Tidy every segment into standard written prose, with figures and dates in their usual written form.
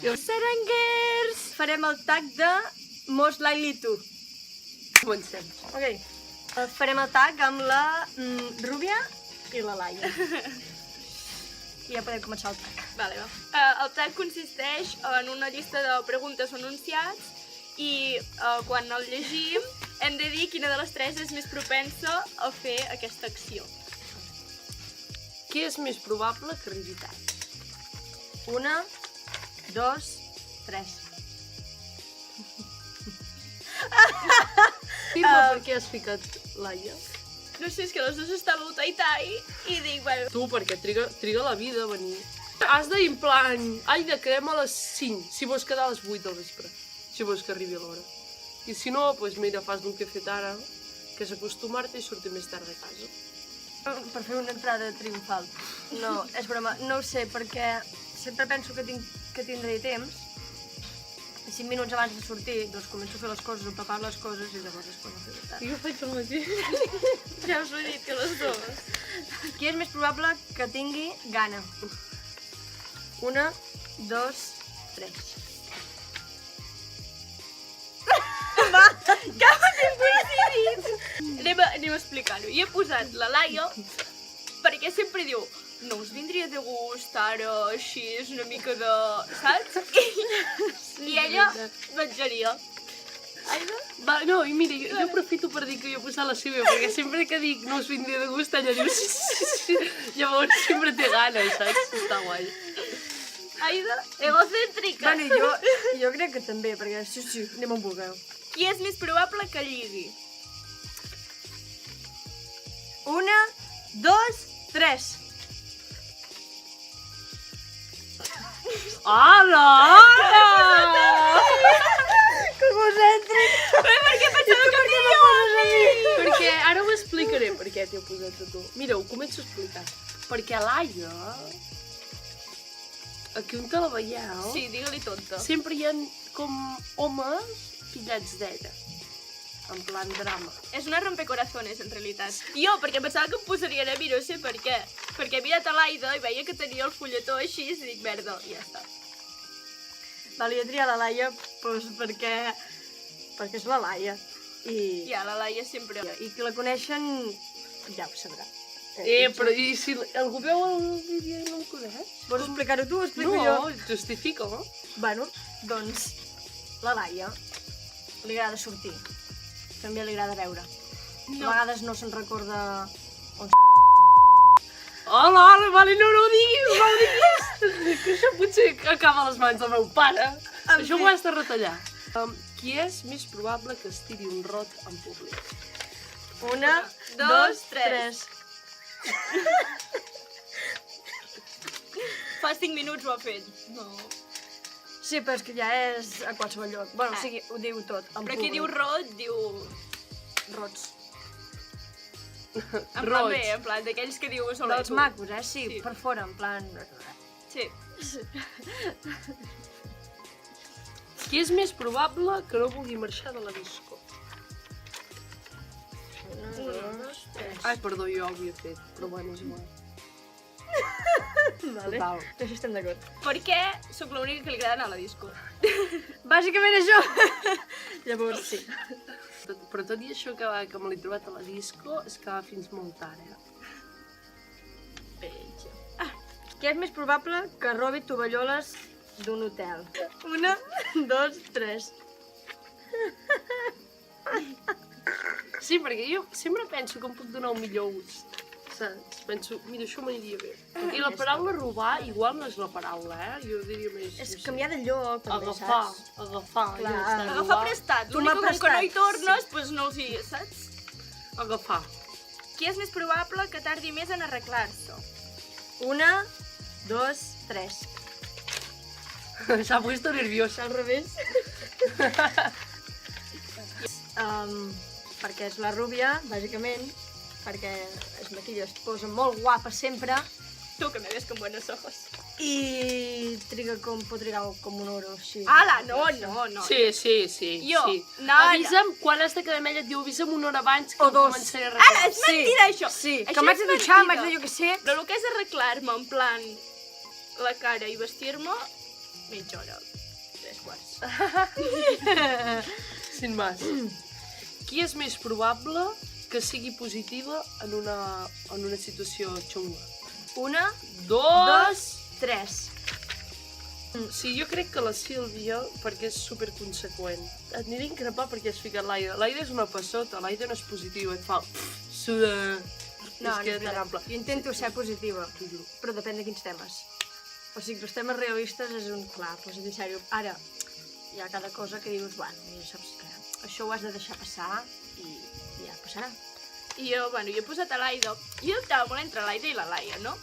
Serenguers! Farem el tag de Most Likely To. Comencem. Ok. Farem el tag amb la Rúbia i la Laia. I ja podem començar el tag. Vale, va. El tag consisteix en una llista de preguntes o enunciats i quan el llegim hem de dir quina de les tres és més propensa a fer aquesta acció. Què és més probable que arribi tard? 1, 2, 3. Firma per què has ficat Laia? No sé, és que les dues estàveu tai-tai i dic, bueno... Tu, perquè triga la vida a venir. Has de dir en plan, ai, de quedem a les 5, si vols quedar a les 8 del vespre, si vols que arribi l'hora. I si no, doncs mira, fas el que he fet ara, que és acostumar-te i sortir més tard de casa. Per fer una entrada triomfal. No, és broma. No ho sé, perquè sempre penso que tindré temps. I 5 minuts abans de sortir, doncs començo a fer les coses, a preparar les coses i llavors és quan ho fem tard. Jo faig el mateix. Ja us ho he dit, que les dues. Qui és més probable que tingui gana? 1, 2, 3. Anem a explicar-ho. I he posat la Laia perquè sempre diu no us vindria de gust ara així, és una mica de... saps? I ella menjaria. Aida? Va, no, i mira, jo aprofito per dir que jo he posat la seva, perquè sempre que dic no us vindria de gust, ella diu sí. Llavors sempre té ganes, saps? Està guai. Aida? Egocèntrica. Bueno, jo crec que també, perquè sí, anem on vulgueu. Qui és més probable que lligui? 1, 2, 3. Hola! Que egocèntric! Per què pensava que em diria a mi? Perquè ara ho explicaré per què t'he posat a tu. Mira, ho començo a explicar. Perquè Laia, aquí on te la veieu, Sí, digue-li tonta. sempre hi ha com homes fillats d'ella. En plan drama. És una rompecorazones, en realitat. Jo, perquè pensava que em posarien a mi, no sé per què. Perquè he mirat a l'Aida i veia que tenia el fulletó així i dic, merda, i ja està. Vale, jo he triat la Laia doncs, perquè és la Laia. Ja, la Laia sempre... I qui la coneixen ja ho sabrà. Però i si algú veu el vídeo i no el coneix? Vols explicar-ho tu o explico jo? No, justifica, no? Bueno, doncs la Laia li agrada sortir. També li agrada veure. A vegades no se'n recorda on Hola, vale, no ho diguis, que això potser acaba a les mans del meu pare. Això ho has de retallar. Qui és més probable que es tiri un rot en públic? 1, 2, 3. Fa 5 minuts ho ha fet. No. Sí, però és que ja és a qualsevol lloc. Bueno, o sigui, ho diu tot, en Però públic. qui diu rot, diu... Rots. En plan bé, en plan d'aquells que dius... "Hola, Dels tu". macos, sí, Sí. per fora, en plan... Sí. Qui és més probable que no vulgui marxar de la disco? 1, 2, 3. Ai, perdó, jo ho havia fet, però bueno, és igual. Vale, Total. això estem d'acord. Perquè sóc l'única que li agrada anar a la disco. Bàsicament això. Llavors, sí. Però tot i això que me l'he trobat a la disco, és que va fins molt tard, Veja. Què és més probable que robi tovalloles d'un hotel? 1, 2, 3. Sí, perquè jo sempre penso que em puc donar un millor ús. Saps? Penso, mira, això m'aniria bé. I la paraula robar igual no és la paraula, Jo diria més... És canviar de lloc, també, Agafar, saps? agafar. Clar. ja està, Agafar robar. prestat. Tu L'únic m'has que com que no hi prestat, tornes, doncs no els hi... saps? Agafar. Qui és més probable que tardi més en arreglar-se? 1, 2, 3. S'ha puesto nerviosa. Al revés. Perquè és la rúbia, bàsicament, perquè es maquilla, es posa molt guapa sempre Tu, que me ves con buenos ojos. i pot trigar com una hora o així. Ala, no. Sí. Jo, sí. no. Avisa'm, quan has de quedar amb ella, et diu avisa'm una hora abans que O 2. començaré a Ala, arreglar. és mentida, això. Sí, Això que m'haig és de dutxar, mentida. m'haig de, jo què sé. Però el que és arreglar-me, en plan, la cara i vestir-me, mitja hora, 3/4. Sin más. Qui és més probable que sigui positiva en una situació xunga? 1, 2... 2, 3. Sí, jo crec que la Sílvia, perquè és superconseqüent. Et aniré a increpar perquè has ficat l'Aida. L'Aida és una passota, l'Aida no és positiva, et fa... Suda... No, és que no, terrible. jo intento ser positiva, T'ho juro. però depèn de quins temes. O sigui, els temes realistes és un clar, doncs en sèrio. Ara, hi ha cada cosa que dius, bueno, ja saps que això ho has de deixar passar i ja passarà. I jo, bueno, jo he posat a l'Aida. Jo dubtava molt entre l'Aida i la Laia, no?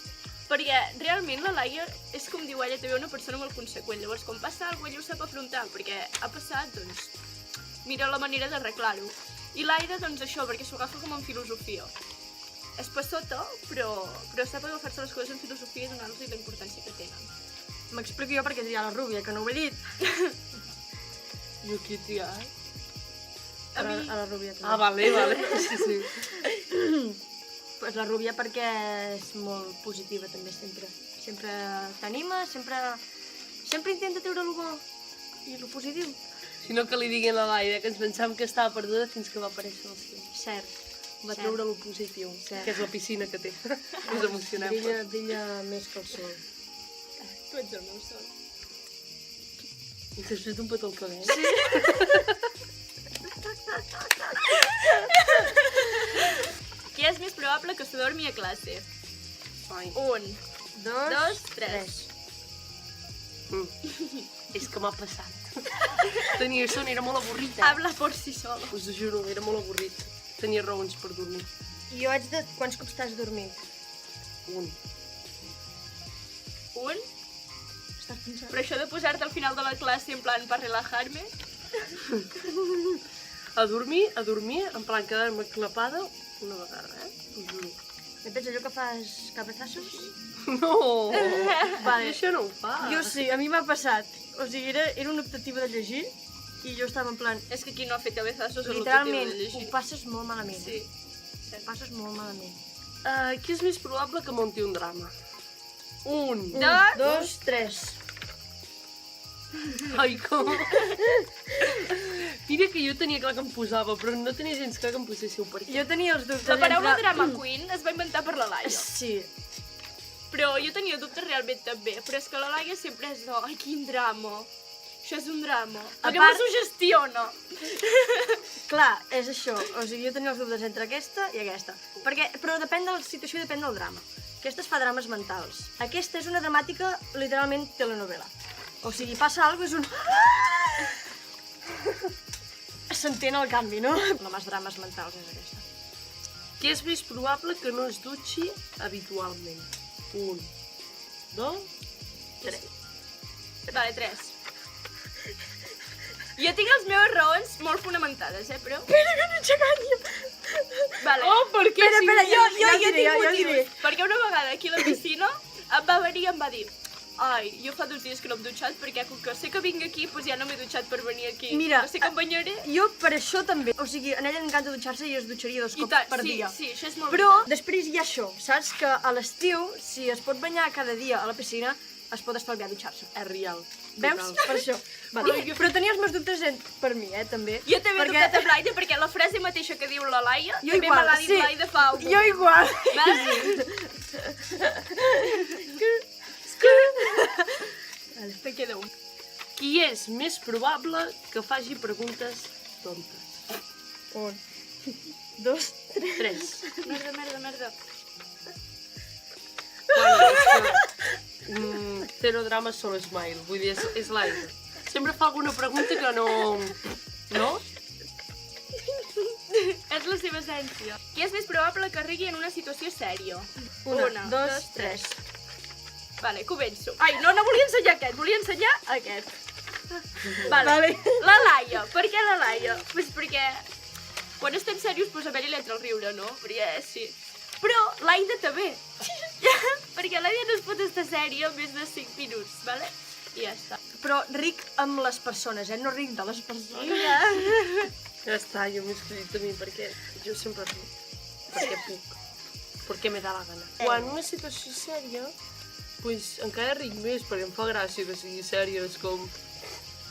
Perquè realment la Laia és com diu ella, també una persona molt conseqüent. Llavors, quan passa alguna cosa, ella ho sap afrontar, perquè ha passat, doncs, mira la manera d'arreglar-ho. I l'Aida, doncs això, perquè s'ho agafa com en filosofia. És passota, però sap agafar-se les coses en filosofia i donar-los la importància que tenen. M'explico jo perquè hi ha la Rúbia, que no ho he dit. Jo qui he triat? A la Rúbia també. Ah, vale. Sí, sí. Pues la Rúbia perquè és molt positiva també, sempre. Sempre t'anima, sempre intenta treure el bo i el positiu. Si no que li diguin a l'Aida que ens pensàvem que estava perduda fins que va aparèixer el cel. Cert. Va treure el positiu, que és la piscina que té. És emocionant. Brilla més que el sol. Tu ets el meu sol. I t'has fet un petó al cabell? Sí. Qui és més probable que s'adormi a classe? Ai. 1, 2, 3. És que m'ha passat. Tenia son, era molt avorrit, Habla por si solo. Us ho juro, era molt avorrit. Tenia raons per dormir. Jo haig de... Quants cops t'has dormit? 1. 1? Estàs pensant? Però això de posar-te al final de la classe en plan per relajar-me... A dormir, en plan quedar-me clapada una vegada, Us ho juro. Me pensa allò que fas cabezassos? No! Vale. Això no ho fa. Jo sí, a mi m'ha passat. O sigui, era una optativa de llegir i jo estava en plan... És que qui no ha fet cabezassos és Literalment, l'objectiu de llegir. ho passes molt malament. Sí. Ho passes molt malament. Qui és més probable que munti un drama? 1. 2, 3. Ai, com... Mira que jo tenia clar que em posava, però no tenia gens clar que em poséssiu per aquí. Jo tenia els dubtes La paraula entre... drama queen es va inventar per la Laia. Sí. Però jo tenia dubtes realment també. Però és que la Laia sempre és de... Ai, quin drama. Això és un drama. Perquè part- me suggestiona. Clar, és això. O sigui, jo tenia els dubtes entre aquesta i aquesta. Però depèn de la situació i depèn del drama. Aquesta es fa drames mentals. Aquesta és una dramàtica, literalment, telenovela. O sigui, passa alguna cosa, és un... S'entén el canvi, no? La més drames mentals és aquesta. Qui és més probable que no es dutxi habitualment? 1, 2, 3. Vale, 3. Jo tinc les meves raons molt fonamentades, però... Espera, que no xacanyo! Vale. Oh, per què? Espera, Jo ja tinc diré. motius. Perquè una vegada aquí a la piscina em va venir i em va dir ai, jo fa 2 dies que no m'he dutxat perquè com que sé que vinc aquí, doncs ja no m'he dutxat per venir aquí. Mira, no sé que em banyaré. Jo per això també. O sigui, a ella li encanta dutxar-se i es dutxaria 2 cops per dia. Sí, això és molt Però després hi ha això, saps? Que a l'estiu, si es pot banyar cada dia a la piscina, es pot estalviar dutxar-se. És real. Veus? Per això. Vale. Però tenia els meus dubtes per mi, també. Jo també he dubtat amb l'Aida perquè la frase mateixa que diu la Laia Jo també igual, me l'ha dit sí. l'Aida fa un Jo igual. Te queda un. Qui és més probable que faci preguntes tontes? 1, 2, 3. Merda. Bueno, és que... Zero drama, solo smile. Vull dir, és l'Aida. Sempre fa alguna pregunta que no... No? És la seva essència. Qui és més probable que rigui en una situació sèria? 1, 2, 3. Vale, començo. Ai, no volia ensenyar aquest, volia ensenyar aquest. Vale. La Laia. Per què la Laia? Pues perquè quan estem serios, pues a ella li entra el riure, no? Perquè sí. Però l'Aida també. Perquè l'Aida no es pot estar sèria més de 5 minuts, vale? I ja està. Però ric amb les persones, no ric de les persones. Ja està, jo m'he escollit a mi perquè jo sempre ric. Perquè puc. Perquè me da la gana. Quan una situació sèria, pues encara ric més, perquè em fa gràcia que sigui sèrio, és com...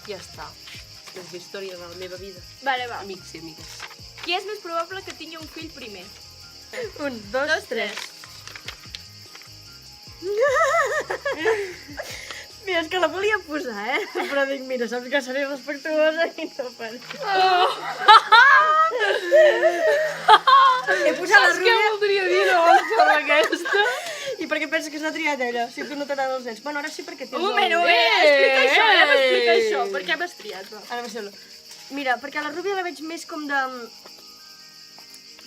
Ja està. És la història de la meva vida. Vale, va. Amics i amigues. Qui és més probable que tingui un fill primer? 1, 2, 3. Mira, és que la volia posar, però dic, mira, saps que seré respectuosa i no faré. He posat la Saps què Rúbia voldria dir, no? Sobre aquesta? i perquè penses que s'ha triat ella, si tu no t'agraden els nens. Bueno, ara sí perquè tens Un moment, el... explica això, per què m'has triat? Va. Ara m'assembla. Mira, perquè a la Rúbia la veig més com de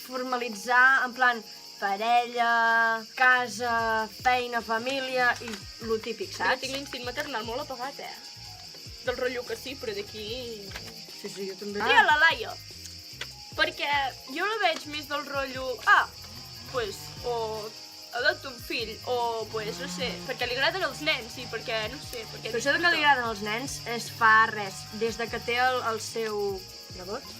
formalitzar, en plan, parella, casa, feina, família i lo típic, Jo saps? tinc l'instint maternal molt apagat, Del rotllo que sí, però d'aquí... Sí, sí, jo també. Tria la Laia. Perquè jo la veig més del rotllo... Pues, o adopta un fill, o, pues, no sé, perquè li agraden els nens i perquè, no sé, perquè... Però això de que li agraden els nens és fa res, des de que té el seu... Nebot?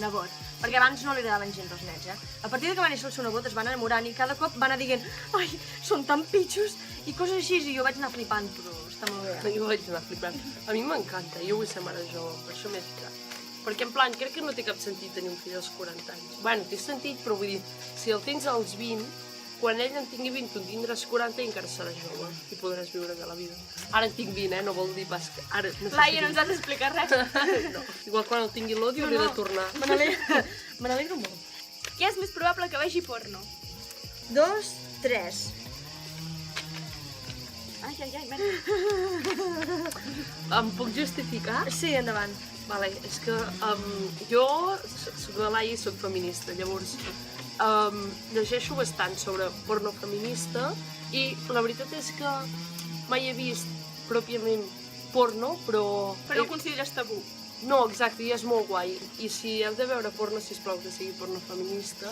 Nebot. Perquè abans no li agradaven gens els nens, A partir de que va néixer el seu nebot es van enamorant i cada cop va anar dient ai, són tan pitjos i coses així i jo vaig anar flipant, però està molt bé. Jo vaig anar flipant. A mi m'encanta, jo vull ser mare jove, per això m'he ficat. Perquè, en plan, crec que no té cap sentit tenir un fill als 40 anys. Bueno, té sentit, però vull dir, si el tens als 20, quan ell en tingui 20, tu en tindràs 40 i encara seràs jove i podràs viure de la vida. Ara en tinc 20, no vol dir pas que... Ara Laia, no ens has d'explicar res. No. Igual quan el tingui l'odi hauré de tornar. Me n'alegro molt. Qui és més probable que vegi porno? 2, 3. Ai, merda. Em puc justificar? Sí, endavant. Vale, és que jo soc de Laia i soc feminista, llavors llegeixo bastant sobre porno feminista i la veritat és que mai he vist pròpiament porno, però... Però ho consideres tabú. No, exacte, i és molt guai. I si heu de veure porno, sisplau, que sigui porno feminista.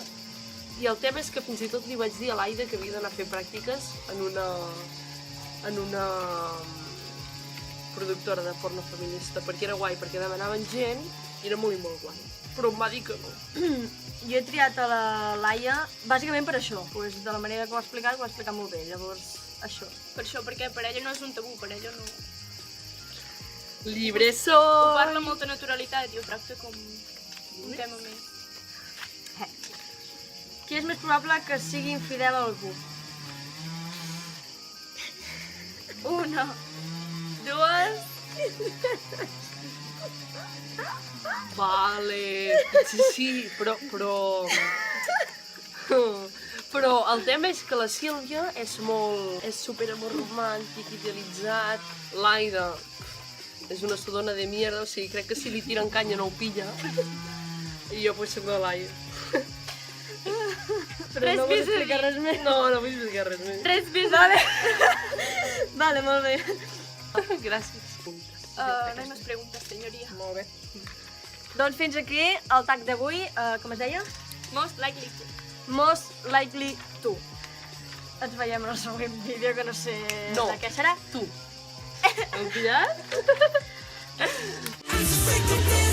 I el tema és que fins i tot li vaig dir a l'Aida que havia d'anar a fer pràctiques en una productora de porno feminista, perquè era guai, perquè demanaven gent i era molt i molt guai. Però em va dir que no. Jo he triat a la Laia bàsicament per això, pues, de la manera que ho ha explicat molt bé, llavors això. Per això, perquè per ella no és un tabú, per ella no... Libre Ho soy! parla amb molta naturalitat i ho tracta com un tema més. Qui és més probable que sigui infidel a algú? 1, 2... Vale, sí, però... Però el tema és que la Sílvia és superamor romàntic, idealitzat, l'Aida és una sudona de mierda, o sigui, crec que si li tiren canya no ho pilla. I jo pues soc de l'Aida. Però no vols explicar res més? No, no vull explicar res més. Res més. Vale, molt bé. Gràcies. No hi més preguntes, senyoria. Molt bé. Doncs fins aquí el tag d'avui, com es deia? Most likely to. Most likely to. Ens veiem en el següent vídeo, que no sé No. de què serà. Tu. Hem pillat? Let's break the